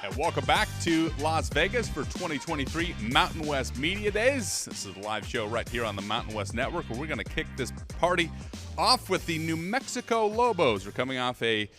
And welcome back to Las Vegas for 2023 Mountain West Media Days. This is a live show right here on the Mountain West Network, where we're going to kick this party off with the New Mexico Lobos. They're coming off a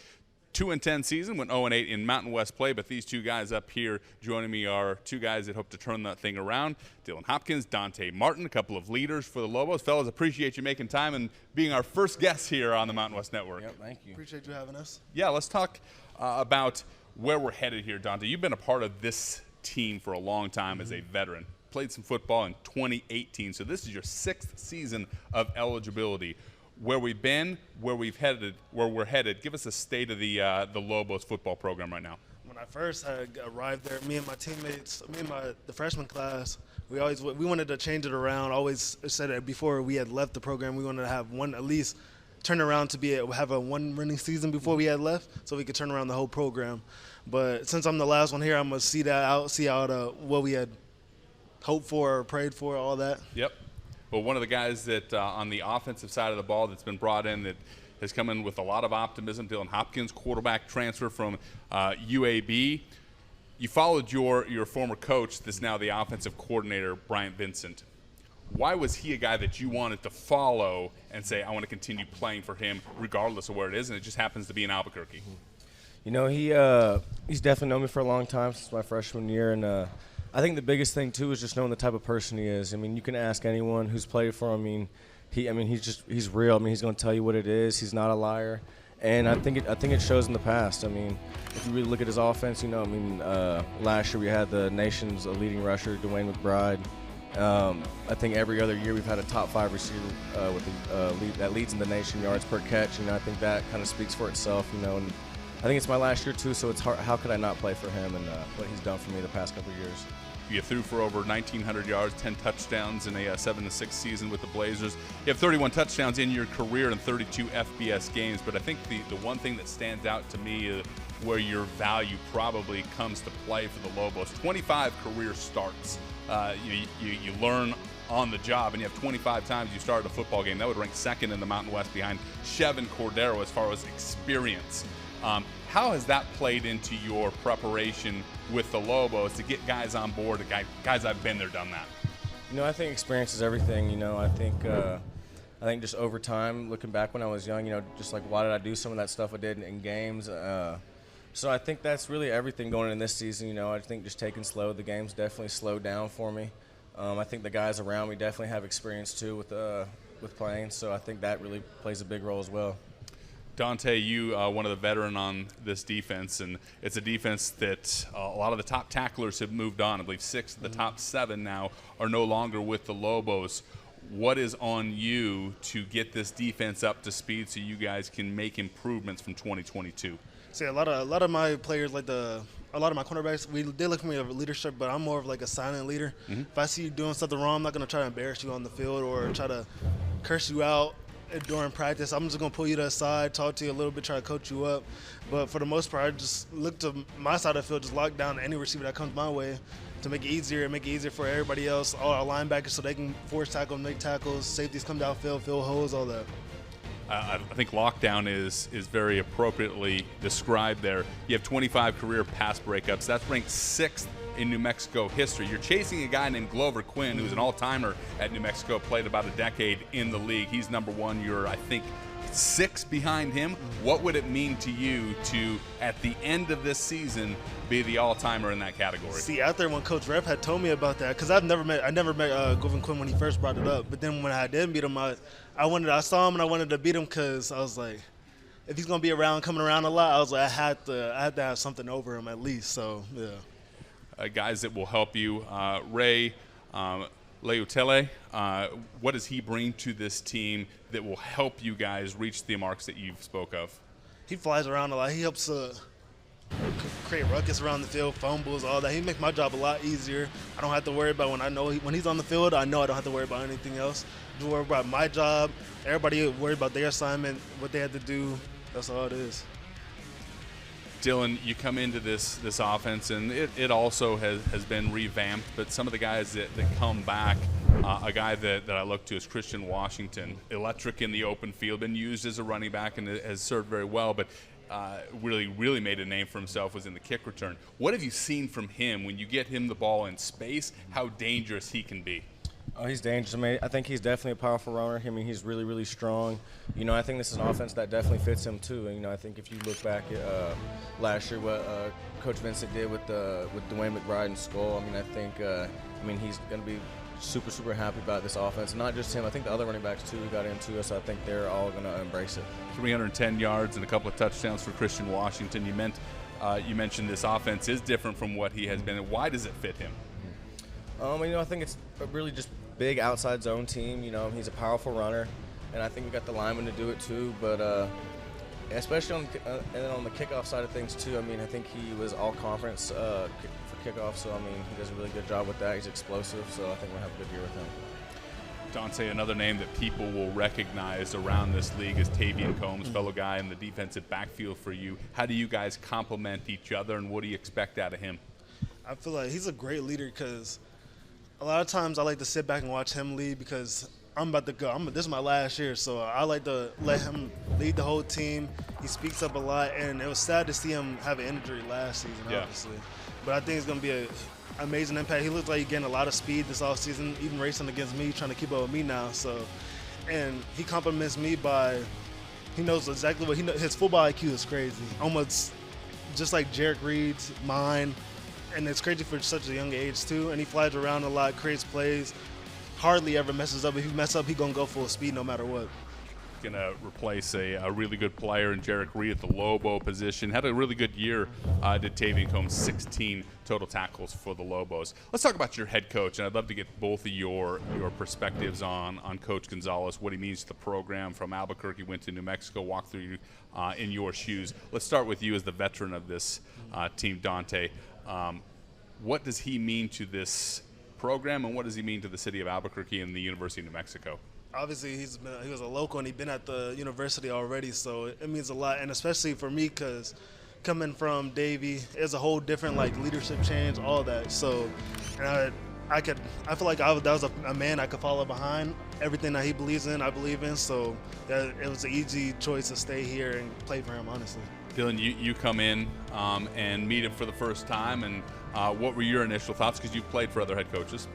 2-10 season, went 0-8 in Mountain West play, but these two guys up here joining me are two guys that hope to turn that thing around. Dylan Hopkins, Donte Martin, a couple of leaders for the Lobos. Fellas, appreciate you making time and being our first guests here on the Mountain West Network. Yep, thank you. Appreciate you having us. Yeah, let's talk about where we're headed here, Donte. You've been a part of this team for a long time as a veteran. Played some football in 2018, so this is your 6th season of eligibility. Where we've been, where we're headed. Give us a state of the Lobos football program right now. When I first arrived there, me and my teammates, the freshman class, we wanted to change it around. Always said that before we had left the program, we wanted to have one at least turn around to have a one winning season before we had left, so we could turn around the whole program. But since I'm the last one here, I'm gonna see out what we had hoped for or prayed for, all that. Yep. Well, one of the guys that on the offensive side of the ball that's been brought in that has come in with a lot of optimism, Dylan Hopkins, quarterback transfer from UAB. You followed your former coach, that's now the offensive coordinator, Bryant Vincent. Why was he a guy that you wanted to follow and say, I want to continue playing for him regardless of where it is, and it just happens to be in Albuquerque? You know, he's definitely known me for a long time, since my freshman year, and I think the biggest thing too is just knowing the type of person he is. I mean, you can ask anyone who's played for him. He's real. I mean, he's going to tell you what it is. He's not a liar, and I think it shows in the past. I mean, if you really look at his offense, last year we had the nation's leading rusher, Dwayne McBride. I think every other year we've had a top 5 receiver that leads in the nation yards per catch. I think that kind of speaks for itself. And I think it's my last year too, so it's hard. How could I not play for him and what he's done for me the past couple of years? You threw for over 1,900 yards, 10 touchdowns in a 7-6 season with the Blazers. You have 31 touchdowns in your career in 32 FBS games, but I think the one thing that stands out to me where your value probably comes to play for the Lobos, 25 career starts. You learn on the job, and you have 25 times you started a football game. That would rank second in the Mountain West behind Chevin Cordero as far as experience. How has that played into your preparation with the Lobos to get guys on board, guys I've been there, done that? I think experience is everything. I think just over time, looking back when I was young, just like why did I do some of that stuff I did in games? So I think that's really everything going in this season. I think just taking slow. The game's definitely slowed down for me. I think the guys around me definitely have experience too with playing. So I think that really plays a big role as well. Donte, you one of the veteran on this defense, and it's a defense that a lot of the top tacklers have moved on. I believe 6 of the top 7 now are no longer with the Lobos. What is on you to get this defense up to speed so you guys can make improvements from 2022? See, a lot of my players, a lot of my cornerbacks, they look for me as a leadership, but I'm more of like a silent leader. Mm-hmm. If I see you doing something wrong, I'm not going to try to embarrass you on the field or try to curse you out during practice. I'm just going to pull you to the side, talk to you a little bit, try to coach you up. But for the most part, I just look to my side of the field, just lock down any receiver that comes my way to make it easier for everybody else, all our linebackers, so they can force tackle, make tackles, safeties come downfield, fill holes, all that. I think lockdown is very appropriately described there. You have 25 career pass breakups. That's ranked 6th in New Mexico history. You're chasing a guy named Glover Quinn, who's an all-timer at New Mexico, played about a decade in the league. He's number 1. You're, I think, 6 behind him. What would it mean to you to, at the end of this season, be the all-timer in that category? See, out there when Coach Rep had told me about that, because I never met Glover Quinn when he first brought it up. But then when I did beat him, I saw him and I wanted to beat him because I was like, if he's gonna be coming around a lot, I was like, I had to have something over him at least. So yeah. Guys that will help you, Ray Leutele, what does he bring to this team that will help you guys reach the marks that you've spoke of? He flies around a lot. He helps create ruckus around the field, fumbles, all that. He makes my job a lot easier. I don't have to worry about when he's on the field. I know I don't have to worry about anything else. Just worry about my job. Everybody worry about their assignment, what they have to do. That's all it is. Dylan, you come into this offense, and it also has been revamped, but some of the guys that come back, a guy that I look to is Christian Washington, electric in the open field, been used as a running back and has served very well, but really made a name for himself was in the kick return. What have you seen from him when you get him the ball in space, how dangerous he can be? Oh, he's dangerous. I mean, I think he's definitely a powerful runner. I mean, he's really strong. I think this is an offense that definitely fits him too. And, I think if you look back at last year, what Coach Vincent did with Dwayne McBride and Skull, I think he's going to be super happy about this offense. And not just him. I think the other running backs too who got into us. I think they're all going to embrace it. 310 yards and a couple of touchdowns for Christian Washington. You mentioned this offense is different from what he has been. Why does it fit him? I think it's really just big outside zone team. He's a powerful runner, and I think we got the linemen to do it too. But especially on the kickoff side of things too. I think he was all conference for kickoff, so he does a really good job with that. He's explosive, so I think we'll have a good year with him. Donte, another name that people will recognize around this league is Tavian Combs, fellow guy in the defensive backfield for you. How do you guys complement each other, and what do you expect out of him? I feel like he's a great leader because a lot of times I like to sit back and watch him lead because I'm about to go. This is my last year, so I like to let him lead the whole team. He speaks up a lot, and it was sad to see him have an injury last season, obviously. But I think it's going to be an amazing impact. He looks like he's getting a lot of speed this offseason, even racing against me, trying to keep up with me now. And he compliments me by he knows exactly what he knows. His football IQ is crazy, almost just like Jarek Reed's, mine. And it's crazy for such a young age too. And he flies around a lot, creates plays, hardly ever messes up. If he messes up, he's gonna go full speed no matter what. Gonna replace a really good player in Jarek Reed at the Lobo position. Had a really good year. Did Tavian Combs 16 total tackles for the Lobos. Let's talk about your head coach, and I'd love to get both of your perspectives on Coach Gonzalez, what he means to the program. From Albuquerque, went to New Mexico. Walk through in your shoes. Let's start with you as the veteran of this team, Donte. What does he mean to this program, and what does he mean to the city of Albuquerque and the University of New Mexico? Obviously, he was a local, and he's been at the university already, so it means a lot. And especially for me, because coming from Davie, it's a whole different leadership change, all that. So, and I feel like that was a man I could follow behind. Everything that he believes in, I believe in. So it was an easy choice to stay here and play for him, honestly. Dylan, you come in and meet him for the first time, and what were your initial thoughts? Because you've played for other head coaches.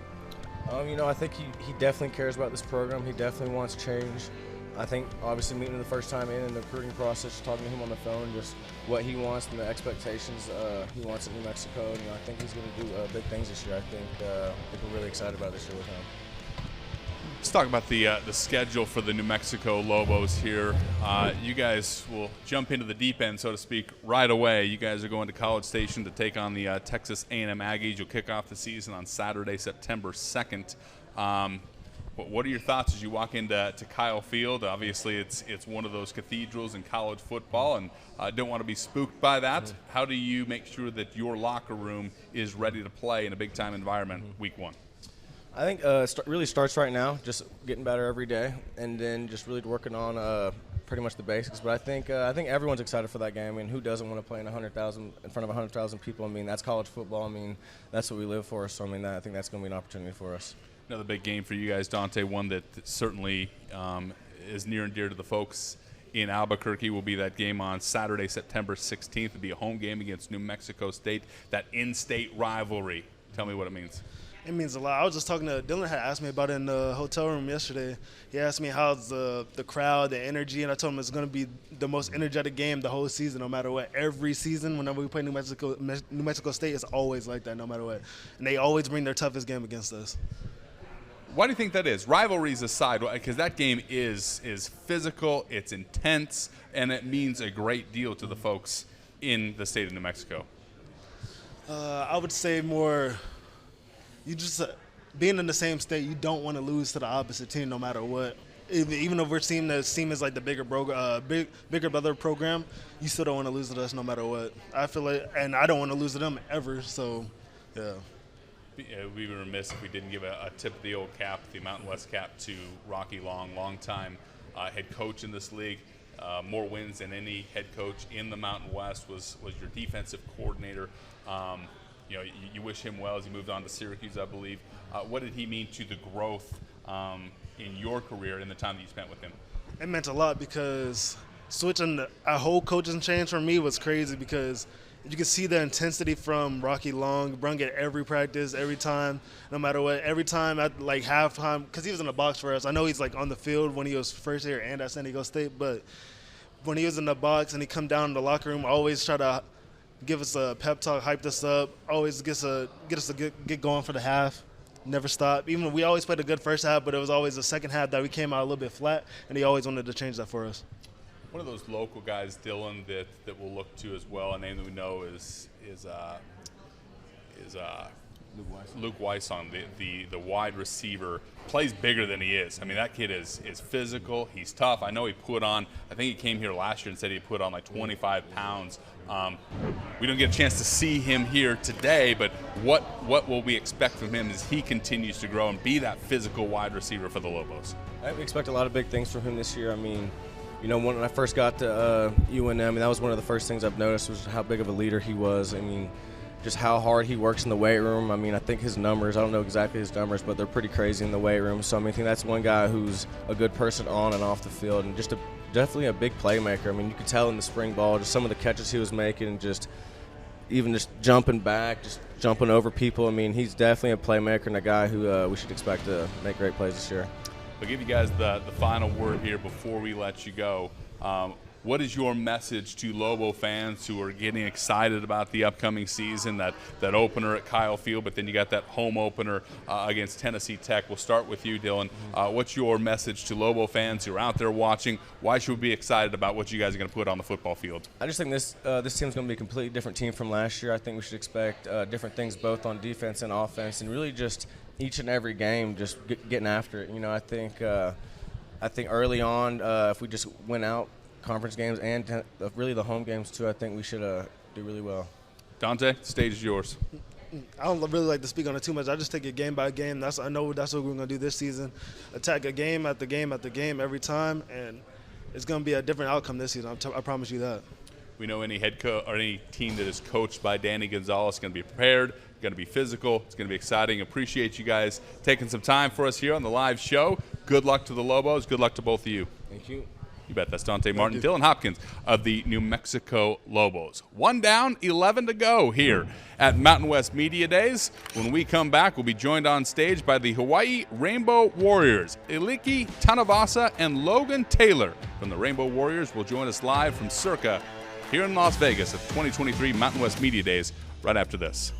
I think he definitely cares about this program. He definitely wants change. I think obviously meeting him the first time in the recruiting process, talking to him on the phone, just what he wants and the expectations he wants at New Mexico. And, I think he's going to do big things this year. I think we're really excited about this year with him. Let's talk about the schedule for the New Mexico Lobos here. You guys will jump into the deep end, so to speak, right away. You guys are going to College Station to take on the Texas A&M Aggies. You'll kick off the season on Saturday, September 2nd. What are your thoughts as you walk into Kyle Field? Obviously, it's one of those cathedrals in college football, and don't want to be spooked by that. How do you make sure that your locker room is ready to play in a big-time environment week one? I think it really starts right now, just getting better every day, and then just really working on pretty much the basics. But I think everyone's excited for that game. Who doesn't want to play in front of 100,000 people? That's college football. That's what we live for. So I think that's going to be an opportunity for us. Another big game for you guys, Donte. One that certainly is near and dear to the folks in Albuquerque will be that game on Saturday, September 16th. It'll be a home game against New Mexico State. That in-state rivalry. Tell me what it means. It means a lot. I was just talking to Dylan. Had asked me about it in the hotel room yesterday. He asked me how's the crowd, the energy, and I told him it's going to be the most energetic game the whole season, no matter what. Every season, whenever we play New Mexico State, it's always like that, no matter what. And they always bring their toughest game against us. Why do you think that is? Rivalries aside, because that game is physical, it's intense, and it means a great deal to the folks in the state of New Mexico. I would say more. You just being in the same state, you don't want to lose to the opposite team no matter what. Even though we're seeing the team is like the bigger brother program, you still don't want to lose to us no matter what. I feel like, and I don't want to lose to them ever. So, yeah. We were remiss if we didn't give a tip of the old cap, the Mountain West cap, to Rocky Long, longtime head coach in this league. More wins than any head coach in the Mountain West. Was your defensive coordinator. You wish him well as he moved on to Syracuse, I believe. What did he mean to the growth in your career in the time that you spent with him? It meant a lot because switching a whole coaching change for me was crazy because you can see the intensity from Rocky Long. Brung it every practice, every time, no matter what. Every time at like halftime, because he was in the box for us. I know he's like on the field when he was first here and at San Diego State, but when he was in the box and he come down in the locker room, always try to give us a pep talk, hype us up, always get us to get going for the half. Never stop. Even we always played a good first half, but it was always the second half that we came out a little bit flat, and he always wanted to change that for us. One of those local guys, Dylan, that we'll look to as well, a name that we know is Luke Weisong, the wide receiver, plays bigger than he is. I mean, that kid is physical. He's tough. I know he put on, I think he came here last year and said he put on like 25 pounds. We don't get a chance to see him here today, but what will we expect from him as he continues to grow and be that physical wide receiver for the Lobos? I expect a lot of big things from him this year. I mean, you know, when I first got to UNM, that was one of the first things I've noticed was how big of a leader he was. I mean, just how hard he works in the weight room. I mean, I think his numbers, I don't know exactly his numbers, but they're pretty crazy in the weight room. So, I mean, I think that's one guy who's a good person on and off the field and just definitely a big playmaker. I mean, you could tell in the spring ball, just some of the catches he was making and just jumping back, just jumping over people. I mean, he's definitely a playmaker and a guy who we should expect to make great plays this year. I'll give you guys the final word here before we let you go. What is your message to Lobo fans who are getting excited about the upcoming season, that opener at Kyle Field, but then you got that home opener against Tennessee Tech? We'll start with you, Dylan. What's your message to Lobo fans who are out there watching? Why should we be excited about what you guys are going to put on the football field? I just think this team's going to be a completely different team from last year. I think we should expect different things both on defense and offense, and really just each and every game just getting after it. You know, I think early on, if we just went out conference games and really the home games too, I think we should do really well. Donte, stage is yours. I don't really like to speak on it too much. I just take it game by game. I know that's what we're going to do this season. Attack a game after game after game every time, and it's going to be a different outcome this season. I promise you that. We know any head coach or any team that is coached by Danny Gonzalez is going to be prepared, going to be physical. It's going to be exciting. Appreciate you guys taking some time for us here on the live show. Good luck to the Lobos. Good luck to both of you. Thank you. You bet. That's Donte Martin, Dylan Hopkins of the New Mexico Lobos. 1 down, 11 to go here at Mountain West Media Days. When we come back, we'll be joined on stage by the Hawaii Rainbow Warriors. Iliki Tanavasa and Logan Taylor from the Rainbow Warriors will join us live from Circa here in Las Vegas at 2023 Mountain West Media Days right after this.